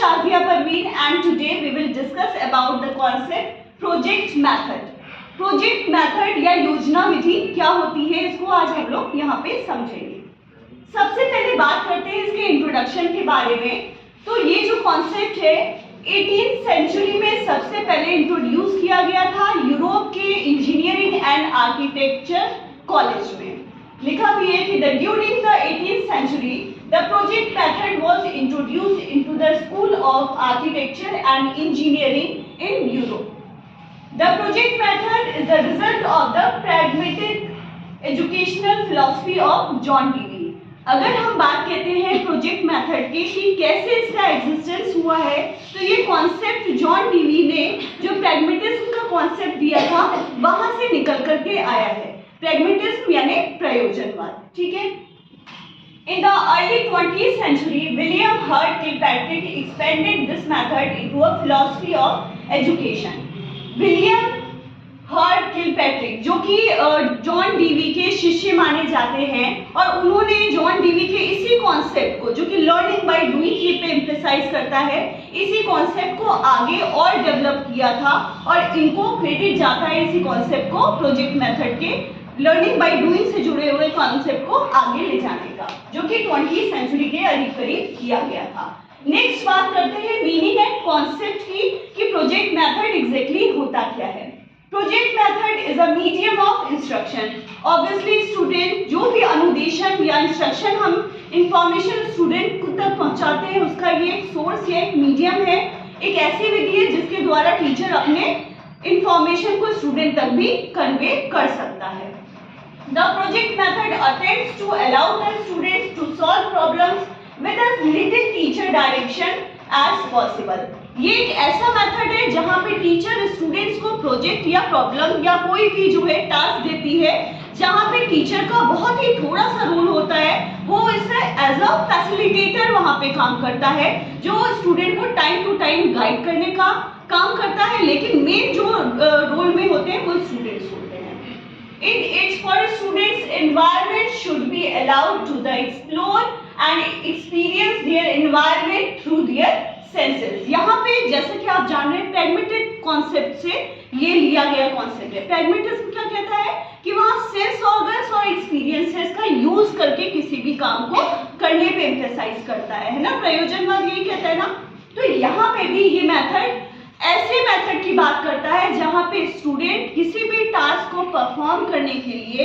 Shazia Parveen and today we will discuss about the concept project method. Project method या योजना विधि क्या होती है, इसको आज हम लोग यहाँ पे समझेंगे। सबसे पहले बात करते हैं इसके इंट्रोडक्शन के बारे में। तो ये जो कॉन्सेप्ट है 18th सेंचुरी में सबसे पहले इंट्रोड्यूस किया गया था यूरोप के इंजीनियरिंग एंड आर्किटेक्चर कॉलेज में। लिखा भी है कि during the 18th century the project method was introduced into the school of architecture and engineering in Europe. The project method is the result of the pragmatic educational philosophy of John Dewey. अगर हम बात कहते हैं project method की कि कैसे इसका existence हुआ है, तो ये कॉन्सेप्ट जॉन डीवी ने जो प्रैग्मेटिज्म का कॉन्सेप्ट दिया था वहां से निकल करके आया है। प्रैग्मेटिज्म यानी प्रयोजनवाद, ठीक है। In the early 20th century, William Hurt Kilpatrick expanded this method into a philosophy of education. William Hurt Kilpatrick, जो कि जॉन डीवी के शिष्य माने जाते हैं, और उन्होंने जॉन डीवी के इसी कॉन्सेप्ट को, जो कि लर्निंग बाय डूइंग पे एम्फेसाइज करता है, इसी कॉन्सेप्ट को आगे और डेवलप किया था, और इनको क्रेडिट जाता है इसी कॉन्सेप्ट को प्रोजेक्ट मेथड के लर्निंग बाय डूइंग से जुड़े हुए कॉन्सेप्ट को आगे ले जाने का, जो कि 20th सेंचुरी के करीब किया गया था। नेक्स्ट बात करते हैं मीनिंग एंड कॉन्सेप्ट की कि प्रोजेक्ट मेथड एग्जैक्टली होता क्या है। Project method is a medium of instruction. Obviously student जो भी अनुदेशन या इंस्ट्रक्शन हम इंफॉर्मेशन स्टूडेंट को तक पहुंचाते हैं, उसका ये एक सोर्स या एक मीडियम है, एक ऐसी विधि है जिसके द्वारा टीचर अपने इंफॉर्मेशन को स्टूडेंट तक भी कन्वे कर सकता है। The project method attempts to allow the students to solve problems with as little teacher direction as possible. ये एक ऐसा मेथड है जहाँ पे टीचर स्टूडेंट्स को प्रोजेक्ट या प्रॉब्लम या कोई भी जो है टास्क देती है, जहाँ पे टीचर का बहुत ही थोड़ा सा रोल होता है, वो इससे एज अ फैसिलिटेटर वहाँ पे काम करता है, जो स्टूडेंट को टाइम टू टाइम गाइड करने का काम करता है, लेकिन मेन जो रोल में होते हैं वो स्टूडेंट्स होते हैं। In its for students, environment should be allowed to the explore and experience their environment through their senses. यहाँ पे जैसे कि आप जान रहे हैं प्रैग्मेटिक कॉन्सेप्ट से ये लिया गया कॉन्सेप्ट है। प्रैग्मेटिज्म क्या कहता है कि वहाँ सेंस ऑर्गन्स और एक्सपीरियंसेस का यूज करके किसी भी काम को करने पे एम्फेसाइज करता है ना। प्रयोजनवाद यही कहता है ना। तो यहाँ पे भी ये मेथड ऐसे मेथड की बात करता है जहाँ पे स्टूडेंट किसी भी टास्क को परफॉर्म करने के लिए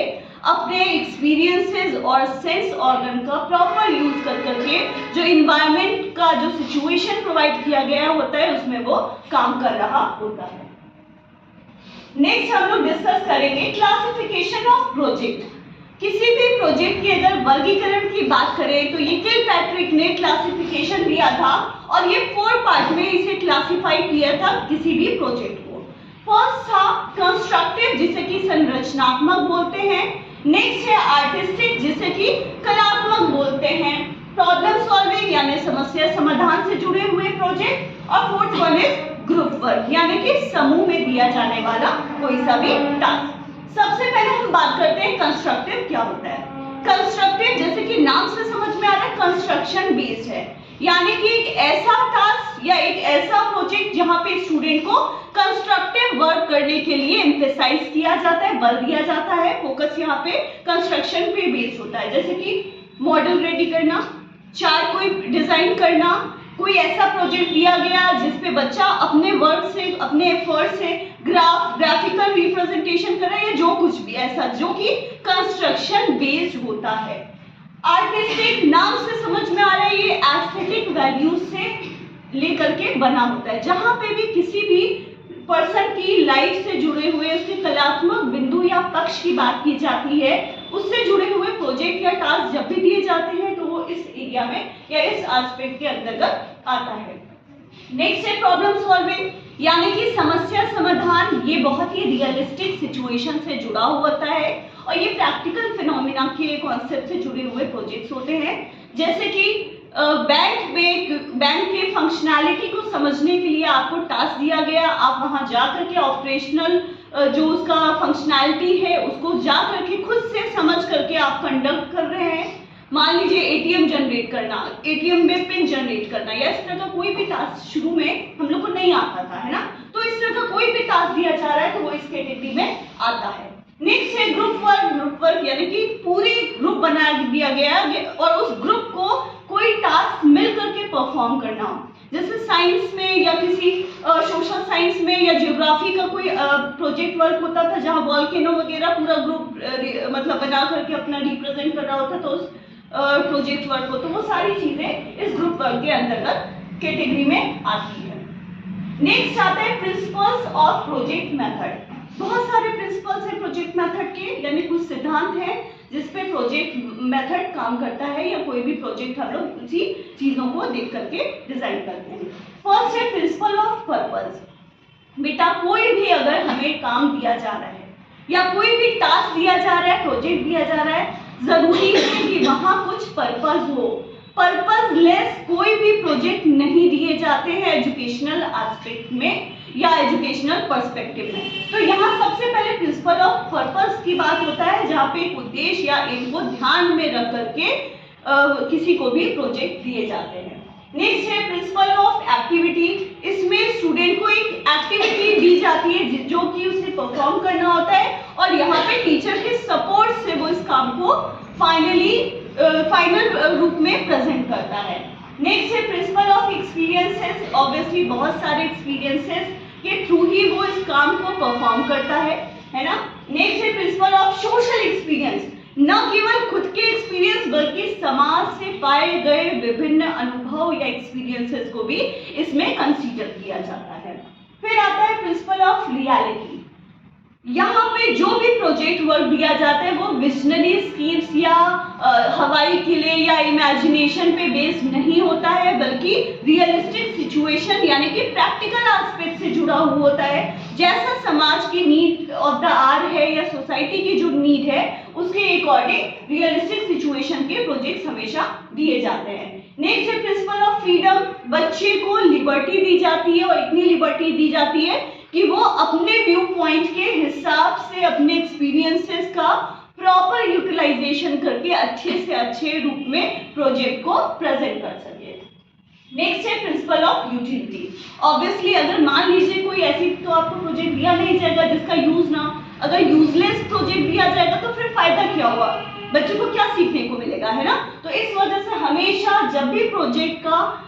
अपने एक्सपीरियंसेस और सेंस ऑर्गन का प्रॉपर यूज कर करके जो इन्वायरमेंट का जो सिचुएशन प्रोवाइड किया गया होता है उसमें वो काम कर रहा होता है। नेक्स्ट हम लोग डिस्कस करेंगे क्लासिफिकेशन ऑफ प्रोजेक्ट। किसी भी प्रोजेक्ट की अगर वर्गीकरण की बात करें तो ये किलपैट्रिक ने क्लासिफिकेशन दिया था, और ये 4 पार्ट में इसे क्लासिफाई किया था किसी भी प्रोजेक्ट को। फर्स्ट था कंस्ट्रक्टिव, जिसे कि संरचनात्मक बोलते हैं। नेक्स्ट है आर्टिस्टिक, जिसे कि कलात्मक बोलते हैं। प्रॉब्लम सॉल्विंग यानी समस्या समाधान से जुड़े हुए प्रोजेक्ट, और fourth one is group work, यानी कि समूह में दिया जाने वाला कोई सा भी टास्क। सबसे पहले हम बात करते हैं कंस्ट्रक्टिव क्या होता है। कंस्ट्रक्टिव जैसे कि नाम से समझ में आ रहा है कंस्ट्रक्शन बेस्ड है, यानी कि एक ऐसा टास्क या एक ऐसा प्रोजेक्ट जहां पे स्टूडेंट को कंस्ट्रक्टिव वर्क करने के लिए एम्फेसाइज किया जाता है, बल दिया जाता है। फोकस यहाँ पे कंस्ट्रक्शन पे बेस्ड होता है, जैसे कि मॉडल रेडी करना, चार्ट कोई डिजाइन करना, कोई ऐसा प्रोजेक्ट दिया गया जिसपे बच्चा अपने वर्क से, अपने एफर्ट से ग्राफिकल रिप्रेजेंटेशन कर रहा है, या जो कुछ भी ऐसा जो कि कंस्ट्रक्शन बेस्ड होता है। आर्टिस्टिक नाम से समझ में आ रहा है ये एस्थेटिक वैल्यूज से लेकर के बना होता है, जहां पे भी किसी भी पर्सन की लाइफ से जुड़े हुए उसके कलात्मक बिंदु या पक्ष की बात की जाती है, उससे जुड़े हुए प्रोजेक्ट या टास्क जब भी दिए जाते हैं तो वो इस एरिया में या इस एस्पेक्ट के अंतर्गत आता है। नेक्स्ट है प्रॉब्लम सॉल्विंग, यानी कि समस्या समाधान। ये बहुत ही रियलिस्टिक सिचुएशन से जुड़ा होता है, और ये प्रैक्टिकल फिनोमिना के कॉन्सेप्ट से जुड़े हुए प्रोजेक्ट्स होते हैं। जैसे कि बैंक के फंक्शनैलिटी को समझने के लिए आपको टास्क दिया गया, आप वहां जा करके ऑपरेशनल जो उसका फंक्शनैलिटी है उसको जा करके खुद से समझ करके आप कंडक्ट कर रहे हैं। मान लीजिए एटीएम जनरेट करना, एटीएम में पिन जनरेट करना, या इस तरह का कोई भी टास्क शुरू में हम लोग को नहीं आता था, है ना। तो इस तरह का कोई भी टास्क दिया जा रहा है तो वो इस कैटेगरी में आता है। नेक्स्ट है ग्रुप वर्क। ग्रुप वर्क यानी कि पूरी ग्रुप बना दिया गया और उस ग्रुप को कोई टास्क मिल करके परफॉर्म करना हो, जैसे साइंस में या किसी सोशल साइंस में या ज्योग्राफी का कोई प्रोजेक्ट वर्क होता था जहाँ वॉल्केनो वगैरह पूरा ग्रुप मतलब बना करके अपना रिप्रेजेंट कर रहा होता, तो उस प्रोजेक्ट वर्क हो, तो वो सारी चीजें इस ग्रुप वर्क के अंतर्गत कैटेगरी में आती है। नेक्स्ट आता है प्रिंसिपल्स ऑफ प्रोजेक्ट मेथड। बहुत सारे प्रिंसिपल्स हैं प्रोजेक्ट मेथड के, यानी कुछ सिद्धांत हैं जिसपे प्रोजेक्ट मेथड काम करता है, या कोई भी प्रोजेक्ट हम लोग उसी चीजों को देख करके डिजाइन करते हैं। फर्स्ट है प्रिंसिपल ऑफ पर्पस। बेटा कोई भी अगर हमें काम दिया जा रहा है या कोई भी टास्क दिया जा रहा है, प्रोजेक्ट दिया जा रहा है, जरूरी है कि वहां कुछ पर्पस हो। पर्पस लेस कोई भी प्रोजेक्ट नहीं दिए जाते हैं एजुकेशनल एस्पेक्ट में या एजुकेशनल पर्सपेक्टिव में। तो यहाँ सबसे पहले प्रिंसिपल ऑफ पर्पस की बात होता है, जहाँ पे एक उद्देश्य या एम को ध्यान में रख करके किसी को भी प्रोजेक्ट दिए जाते हैं। नेक्स्ट है प्रिंसिपल ऑफ एक्टिविटी। इसमें स्टूडेंट को एक एक्टिविटी दी जाती है जो कि उसे परफॉर्म करना होता है, और यहाँ पे टीचर के सपोर्ट से वो इस काम को फाइनल रूप में प्रेजेंट करता है। नेक्स्ट है प्रिंसिपल ऑफ एक्सपीरियंसेस। ऑब्वियसली बहुत सारे एक्सपीरियंसेस के थ्रू ही वो इस काम को परफॉर्म करता है ना। नेक्स्ट है प्रिंसिपल ऑफ सोशल एक्सपीरियंस। न केवल खुद के एक्सपीरियंस बल्कि समाज से पाए गए विभिन्न अनुभव या एक्सपीरियंसेस को भी इसमें कंसीडर किया जाता है। फिर आता है प्रिंसिपल ऑफ रियलिटी। यहाँ पे जो भी प्रोजेक्ट वर्क दिया जाता है वो विजनरी स्कीम्स या हवाई किले या इमेजिनेशन पे बेस्ड नहीं होता है, बल्कि रियलिस्टिक सिचुएशन यानी कि प्रैक्टिकल एस्पेक्ट से जुड़ा हुआ होता है। जैसा समाज की नीड ऑफ द आवर है या सोसाइटी की जो नीड है उसके अकॉर्डिंग रियलिस्टिक सिचुएशन के प्रोजेक्ट हमेशा दिए जाते हैं। नेक्स्ट है प्रिंसिपल ऑफ फ्रीडम। बच्चे को लिबर्टी दी जाती है, और इतनी लिबर्टी दी जाती है कि वो अपने व्यू पॉइंट के हिसाब से अपने एक्सपीरियंसेस का प्रॉपर यूटिलाइजेशन करके अच्छे से अच्छे रूप में प्रोजेक्ट को प्रेजेंट कर सके। नेक्स्ट है प्रिंसिपल ऑफ यूटिलिटी। ऑब्वियसली अगर मान लीजिए कोई ऐसी तो आपको प्रोजेक्ट दिया नहीं जाएगा जिसका यूज ना, अगर यूजलेस प्रोजेक्ट दिया जाएगा तो फिर फायदा क्या हुआ, बच्चों को क्या सीखने को मिलेगा, है ना। तो इस वजह से हमेशा जब भी प्रोजेक्ट का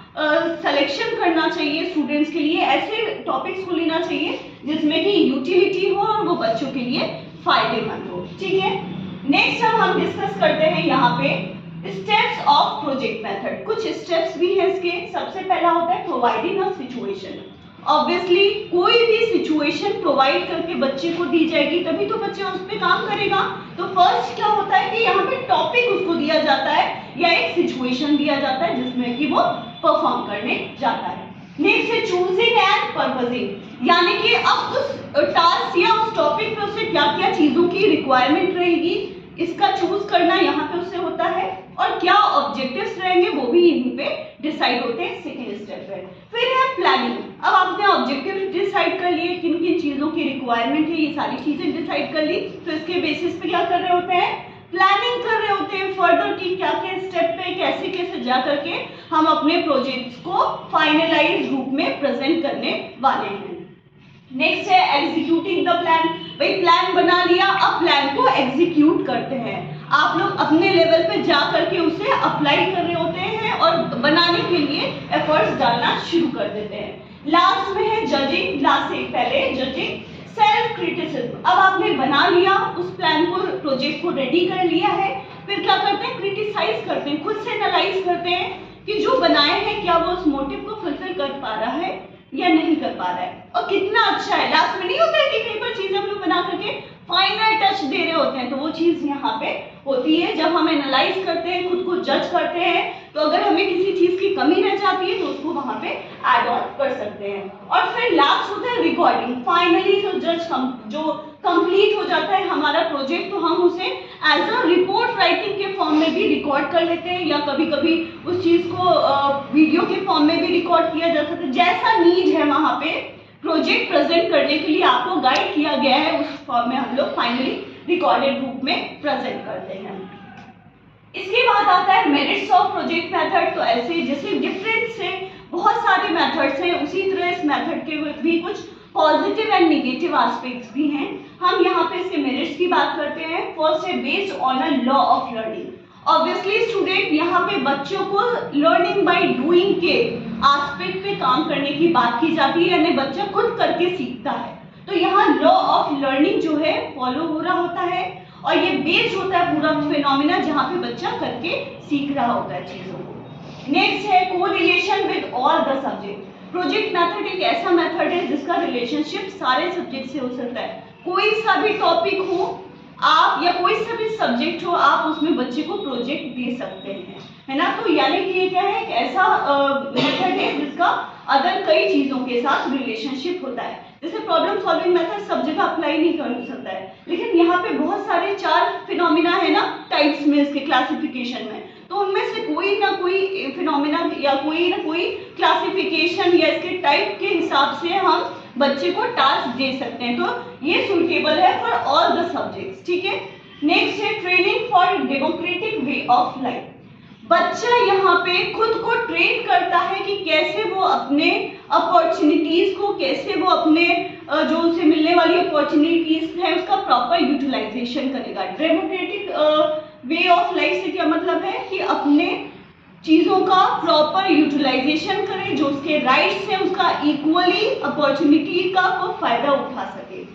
सिलेक्शन करना चाहिए स्टूडेंट्स के लिए, ऐसे टॉपिक्स को लेना चाहिए जिसमें कि यूटिलिटी हो और वो बच्चों के लिए फायदेमंद हो। ठीक है, नेक्स्ट हम डिस्कस करते हैं यहाँ पे स्टेप्स ऑफ प्रोजेक्ट मेथड। कुछ स्टेप्स भी हैं इसके। सबसे पहला होता है प्रोवाइडिंग अ सिचुएशन। ऑब्वियसली कोई भी सिचुएशन प्रोवाइड करके बच्चे को दी जाएगी तभी तो बच्चा उस पर काम करेगा। तो फर्स्ट क्या होता है कि यहाँ पे टॉपिक उसको दिया जाता है या एक सिचुएशन दिया जाता है जिसमें कि वो परफॉर्म करने जाता है। नेक्स्ट है चूजिंग एंड पर्पसिंग, यानी कि अब उस टास्क या उस टॉपिक पे उसे क्या क्या चीजों की रिक्वायरमेंट रहेगी इसका चूज करना यहाँ पे उससे होता है, और क्या ऑब्जेक्टिव्स रहेंगे वो भी यहीं पे डिसाइड होते हैं सेकेंड स्टेप पे। फिर है प्लानिंग। अब आपने ऑब्जेक्टिव डिसाइड कर लिए, किन किन चीजों की रिक्वायरमेंट है ये सारी चीजें डिसाइड कर ली, तो इसके बेसिस पे क्या कर रहे होते हैं, प्लानिंग कर रहे होते हैं फर्दर की क्या क्या स्टेप पे कैसे कैसे जा करके हम अपने प्रोजेक्ट्स को फाइनलाइज रूप में प्रेजेंट करने वाले हैं। नेक्स्ट है एग्जीक्यूटिंग द प्लान। भाई प्लान बना लिया, अब प्लान को एग्जीक्यूट करते हैं। आप लोग अपने लेवल पे जा करके उसे अप्लाई कर रहे होते हैं और बनाने के लिए एफर्ट्स डालना शुरू कर देते हैं। लास्ट में है जजिंग। लास्ट से पहले जजिंग, सेल्फ क्रिटिसिज्म। अब आपने बना लिया उस प्लान को, प्रोजेक्ट को रेडी कर लिया है, फिर क्या करते हैं, क्रिटिसाइज करते हैं, खुद से एनालाइज करते हैं कि जो बनाए हैं क्या वो उस मोटिव को फुलफिल कर पा रहा है या नहीं कर पा रहा है, और कितना अच्छा है। लास्ट में नहीं होता है कि कई बार चीजें हम लोग बना करके फाइनल टच दे रहे होते हैं, तो वो चीज यहाँ पे होती है जब हम एनालाइज करते हैं, खुद को जज करते हैं, तो अगर हमें किसी चीज की कमी रह जाती है तो उसको वहां पे ऐड ऑन कर सकते हैं। और फिर लास्ट होता है रिकॉर्डिंग। फाइनली जो कंप्लीट हो जाता है हमारा प्रोजेक्ट, तो हम उसे एज अ रिपोर्ट राइटिंग के फॉर्म में भी रिकॉर्ड कर लेते हैं, या कभी कभी उस चीज को वीडियो के फॉर्म में भी रिकॉर्ड किया जा सकता है। जैसा नीड है वहां पे प्रोजेक्ट प्रेजेंट करने के लिए आपको गाइड किया गया है, उस फॉर्म में हम लोग फाइनली रिकॉर्डेड रूप में प्रेजेंट करते हैं। नेक्स्ट है एग्जीक्यूटिंग द प्लान। भाई प्लान बना लिया, उस प्लान को इसके बाद आता है मेरिट्स ऑफ प्रोजेक्ट मेथड। तो ऐसे जैसे डिफरेंट से बहुत सारे मेथड्स हैं, उसी तरह इस मेथड के भी कुछ पॉजिटिव एंड नेगेटिव एस्पेक्ट्स भी हैं। हम यहाँ पे इसके मेरिट्स की बात करते हैं। फर्स्ट है based on a law of learning. Obviously student यहाँ पे बच्चों को लर्निंग बाय डूइंग के एस्पेक्ट पे काम करने की बात की जाती है, यानी बच्चा खुद करके सीखता है। तो यहाँ लॉ ऑफ लर्निंग जो है फॉलो हो रहा होता है और ये बेस्ड होता है पूरा फिनोमिना जहाँ पे बच्चा करके सीख रहा होता है चीजों को। नेक्स्ट है correlation with all the subject. Project method एक ऐसा मेथड है जिसका रिलेशनशिप सारे सब्जेक्ट से हो सकता है। कोई सा भी टॉपिक हो आप या कोई सा भी सब्जेक्ट हो, आप उसमें बच्चे को प्रोजेक्ट दे सकते हैं, है ना। तो यानी कि ये क्या है, एक ऐसा मेथड है जिसका अदर कई चीजों के साथ रिलेशनशिप होता है। जैसे प्रॉब्लम सॉल्विंग मेथड सब जगह अप्लाई नहीं कर सकता है, लेकिन यहाँ पे बहुत सारे 4 फिनोमिना है ना टाइप्स में इसके क्लासिफिकेशन में, तो उनमें से कोई ना कोई फिनोमिना या कोई ना कोई क्लासिफिकेशन या इसके टाइप के हिसाब से हम बच्चे को टास्क दे सकते हैं। तो ये सुटेबल है फॉर ऑल द सब्जेक्ट्स, ठीक है। नेक्स्ट है training for democratic way of life. बच्चा यहाँ पे खुद को ट्रेन करता है कि कैसे वो अपने अपॉर्चुनिटीज को, कैसे वो अपने जो उसे मिलने वाली अपॉर्चुनिटीज है उसका प्रॉपर यूटिलाइजेशन करेगा। डेमोक्रेटिक वे ऑफ लाइफ से क्या मतलब है कि अपने चीजों का प्रॉपर यूटिलाइजेशन करे, जो उसके राइट्स है उसका इक्वली अपॉर्चुनिटी का वो फायदा उठा सके।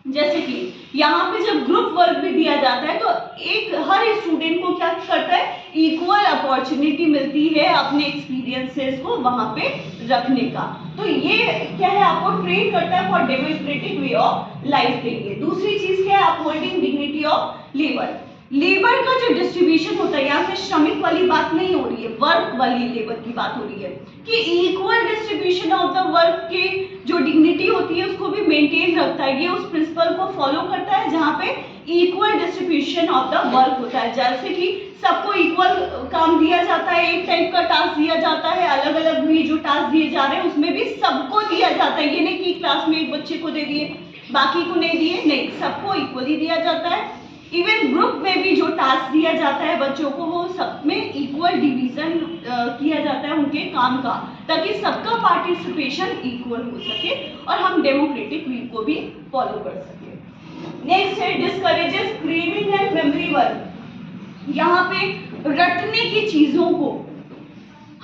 जैसे कि यहाँ पे जब ग्रुप वर्क भी दिया जाता है तो एक हर स्टूडेंट को क्या करता है, इक्वल अपॉर्चुनिटी मिलती है अपने एक्सपीरियंसेस को वहां पे रखने का। तो ये क्या है, आपको ट्रेन करता है for democratic way of life के लिए। दूसरी चीज क्या है, upholding dignity of labour. Labour का जो डिस्ट्रीब्यूशन होता है, यहाँ पे श्रमिक वाली बात नहीं हो रही है, वर्क वाली लेबर की बात हो रही है कि equal distribution of the work की जो डिग्निटी होती है उसको भी मेंटेन रखता है। ये उस प्रिंसिपल को फॉलो करता है जहाँ पे equal distribution of the work होता है। जैसे कि सबको इक्वल काम दिया जाता है, एक टाइप का टास्क दिया जाता है, अलग अलग भी जो टास्क दिए जा रहे हैं उसमें भी सबको दिया जाता है। ये नहीं कि क्लास में एक बच्चे को दे दिए बाकी को नहीं दिए, नहीं, सबको इक्वली दिया जाता है। इवन ग्रुप में भी जो टास्क दिया जाता है बच्चों को, वो सब में इक्वल डिवीजन किया जाता है उनके काम का, ताकि सबका पार्टिसिपेशन इक्वल हो सके और हम डेमोक्रेटिक वे को भी फॉलो कर सके। नेक्स्ट है discourages craving and memory work. यहाँ पे रटने की चीजों को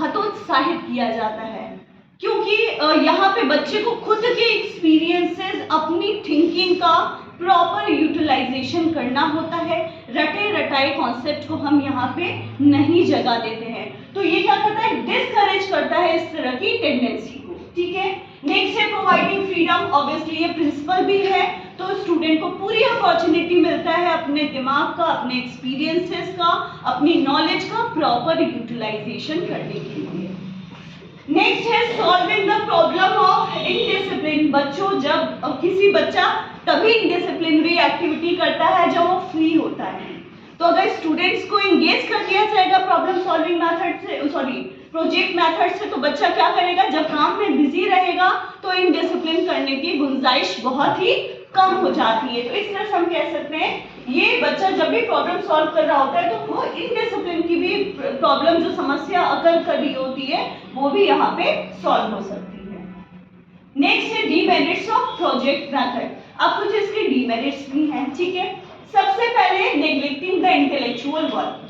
हतोत्साहित किया जाता है, क्योंकि यहाँ पे बच्चे को खुद के एक्सपीरियंसेस, अपनी थिंकिंग का प्रॉपर यूटिलाइजेशन करना होता है। रटे रटाए कॉन्सेप्ट को हम यहाँ पे नहीं जगह देते हैं। तो ये क्या करता है, डिस्करेज करता है इस तरह की टेंडेंसी को, ठीक है। नेक्स्ट है प्रोवाइडिंग फ्रीडम। ऑब्वियसली ये प्रिंसिपल भी है, तो स्टूडेंट को पूरी अपॉर्चुनिटी मिलता है अपने दिमाग का, अपने एक्सपीरियंसेस का, अपनी नॉलेज का प्रॉपर यूटिलाइजेशन करने के लिए। नेक्स्ट है solving the problem of indiscipline. बच्चों जब किसी बच्चा तभी डिसिप्लिनरी एक्टिविटी करता है जब वो फ्री होता है। तो अगर स्टूडेंट्स को एंगेज कर दिया जाएगा प्रॉब्लम सॉल्विंग मेथड से, प्रोजेक्ट मेथड से, तो बच्चा क्या करेगा, जब काम में बिजी रहेगा तो इनडिसिप्लिन करने की गुंजाइश बहुत ही कम हो जाती है। तो इस तरह से हम कह सकते हैं ये बच्चा जब भी प्रॉब्लम सॉल्व कर रहा होता है तो वो इनडिसिप्लिन की भी प्रॉब्लम, जो समस्या अकर कर रही होती है, वो भी यहाँ पे सॉल्व हो सकती है। नेक्स्ट है डीमेरिट्स ऑफ प्रोजेक्ट मेथड। अब कुछ इसके डीमेरिट्स भी हैं, ठीक है। सबसे पहले नेग्लेक्टिंग द इंटेलेक्चुअल वर्क।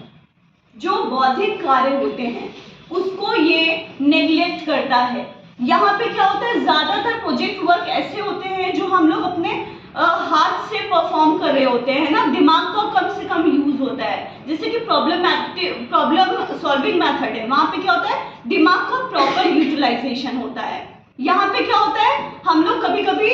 जो बौद्धिक कार्य होते हैं उसको ये नेग्लेक्ट करता है। यहाँ पे क्या होता है, ज्यादातर प्रोजेक्ट वर्क ऐसे होते हैं जो हम लोग अपने हाथ से परफॉर्म कर रहे होते हैं ना, दिमाग का कम से कम यूज होता है। जैसे कि प्रॉब्लम सॉल्विंग मेथड है, वहां पे क्या होता है, दिमाग का प्रॉपर यूटिलाइजेशन होता है। यहाँ पे क्या होता है, हम लोग कभी कभी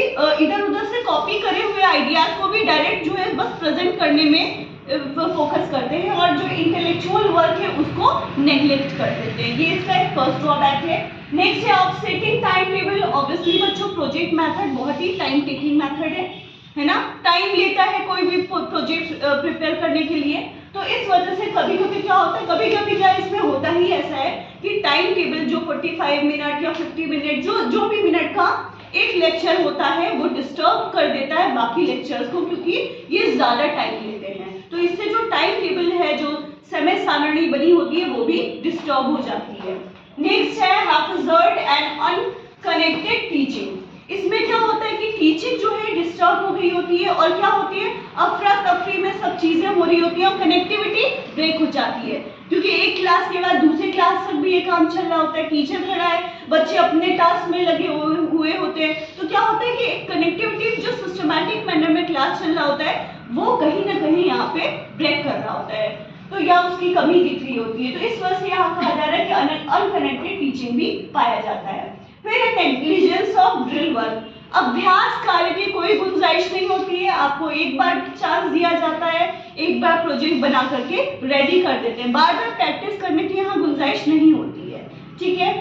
इधर उधर से कॉपी करे हुए आइडियाज को भी डायरेक्ट जो है बस प्रेजेंट करने में फोकस करते हैं और जो इंटेलेक्चुअल वर्क है उसको नेग्लेक्ट कर देते हैं। ये इसका एक फर्स्ट ड्रॉबैक है। नेक्स्ट है ऑफसेटिंग टाइम टेबल। ऑब्वियसली बच्चों प्रोजेक्ट मेथड बहुत ही टाइम टेकिंग मेथड है ना, टाइम लेता है कोई भी प्रोजेक्ट प्रिपेयर करने के लिए। तो इस वजह से कभी कभी क्या होता है, कभी कभी क्या इसमें होता ही ऐसा है कि टाइम टेबल जो 45 मिनट या 50 मिनट जो भी मिनट का एक लेक्चर होता है वो डिस्टर्ब कर देता है बाकी लेक्चर्स को, क्योंकि ये ज्यादा टाइम लेते हैं। तो इससे जो टाइम टेबल है, जो समय सारणी बनी होती है, वो भी डिस्टर्ब हो जाती है। नेक्स्ट है हैफर्ड एंड अनकनेक्टेड टीचिंग। इसमें क्या होता है कि टीचिंग जो है डिस्टर्ब हो गई होती है और क्या होती है, अफरा तफरी में सब चीजें हो रही होती है और कनेक्टिविटी ब्रेक हो जाती है, क्योंकि एक क्लास के बाद दूसरी क्लास तक भी ये काम चल रहा होता है, टीचर खड़ा है, बच्चे अपने टास्क में लगे हुए होते हैं, तो क्या होता है कि एक कनेक्टिविटी जो सिस्टमैटिक मैनर में क्लास चल रहा होता है वो कहीं ना कहीं यहाँ पे ब्रेक कर रहा होता है, तो या उसकी कमी दिख रही होती है। तो इस वजह से यहाँ कहा जा रहा है कि अनकनेक्टेड टीचिंग भी पाया जाता है। फिर नेग्लिजेंस ऑफ ड्रिल वर्क, अभ्यास कार्य की कोई गुंजाइश नहीं होती है, आपको एक बार चांस दिया जाता है, एक बार प्रोजेक्ट बना करके रेडी कर देते हैं, बार बार प्रैक्टिस करने की यहाँ गुंजाइश नहीं होती है, ठीक है।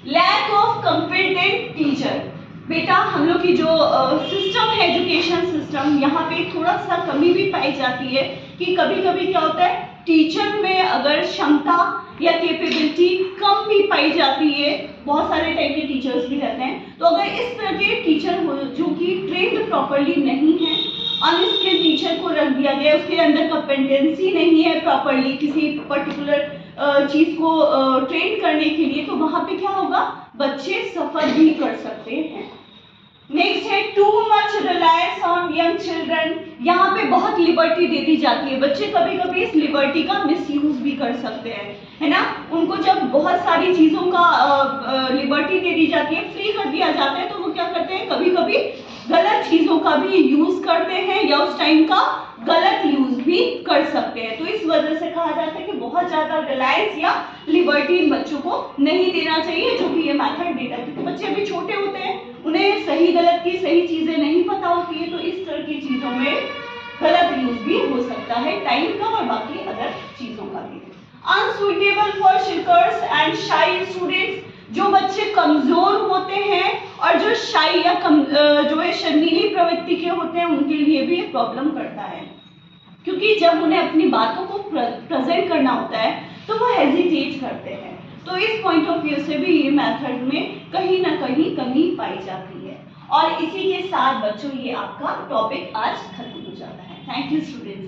लैक ऑफ कॉम्पिटेंट टीचर, बेटा हम लोग की जो सिस्टम है, एजुकेशन सिस्टम, यहाँ पे थोड़ा सा कमी भी पाई जाती है कि कभी कभी क्या होता है, टीचर में अगर क्षमता या कैपेबिलिटी कम भी पाई जाती है, बहुत सारे टाइप के टीचर्स भी रहते हैं, तो अगर इस तरह के टीचर हो जो कि ट्रेंड प्रॉपरली नहीं है, अनस्किल्ड टीचर को रख दिया गया, उसके अंदर कंपेटेंसी नहीं है प्रॉपरली किसी पर्टिकुलर चीज को ट्रेन करने के लिए, तो वहां पे क्या होगा, बच्चे सफर भी कर सकते हैं। नेक्स्ट है too much reliance on young children, यहाँ पे बहुत लिबर्टी दे दी जाती है, बच्चे कभी कभी इस लिबर्टी का मिसयूज भी कर सकते हैं, है ना। उनको जब बहुत सारी चीजों का लिबर्टी दे दी जाती है, फ्री कर दिया जाता है, तो वो क्या करते हैं, कभी कभी गलत चीजों का भी यूज करते हैं या उस टाइम का गलत यूज भी कर सकते हैं। तो इस वजह से कहा जाता है कि बहुत ज्यादा रिलायंस या लिबर्टी इन बच्चों को नहीं देना चाहिए, जो भी ये मेथड देता है, क्योंकि बच्चे अभी छोटे होते हैं, उन्हें सही गलत की सही चीजें नहीं पता होती है, तो इस तरह की चीजों में गलत यूज भी हो सकता है टाइम का और बाकी अदर चीजों का भी। अनसुटेबल फॉर शिकर्स एंड शाई स्टूडेंट्स, जो बच्चे कमजोर होते हैं और जो शाई या जो है शर्मीली प्रवृत्ति के होते हैं, उनके लिए भी ये प्रॉब्लम करता है, क्योंकि जब उन्हें अपनी बातों को प्रेजेंट करना होता है तो वो हेजिटेट करते हैं। तो इस पॉइंट ऑफ व्यू से भी ये मेथड में कहीं ना कहीं कमी पाई जाती है। और इसी के साथ बच्चों ये आपका टॉपिक आज खत्म हो जाता है। Thank you students.